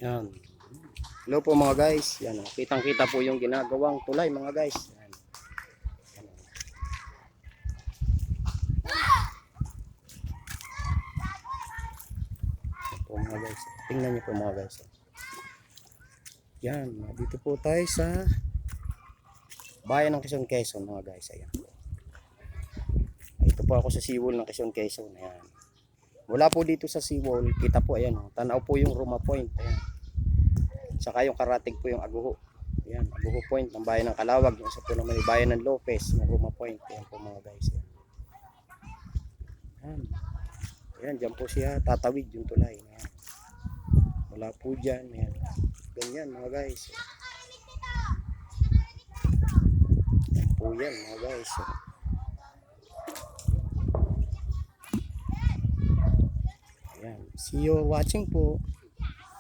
Yan. Hello po mga guys. Yan, kitang-kita po yung ginagawang tulay mga guys. Yan. Yan po mga guys. Tingnan niyo po mga guys. Yan, dito po tayo sa bayan ng Quezon, Quezon mga guys. Ayan. Ito po ako sa seawall ng Quezon, Quezon. Ayan. Wala po dito sa seawall, kita po ayan, tanaw po yung Roma Point. Ayan. Saka yung karatig po yung Aguho. Ayan, Aguho Point ng bayan ng Calawag. Yung isa po naman yung bayan ng Lopez, ng Roma Point. Ayan po mga guys. Ayan. Ayan. Ayan, dyan po siya tatawid yung tulay. Ayan. Wala po dyan. Ayan. Ganyan mga guys. Ayan po yan mga guys. Ayan. See you watching po.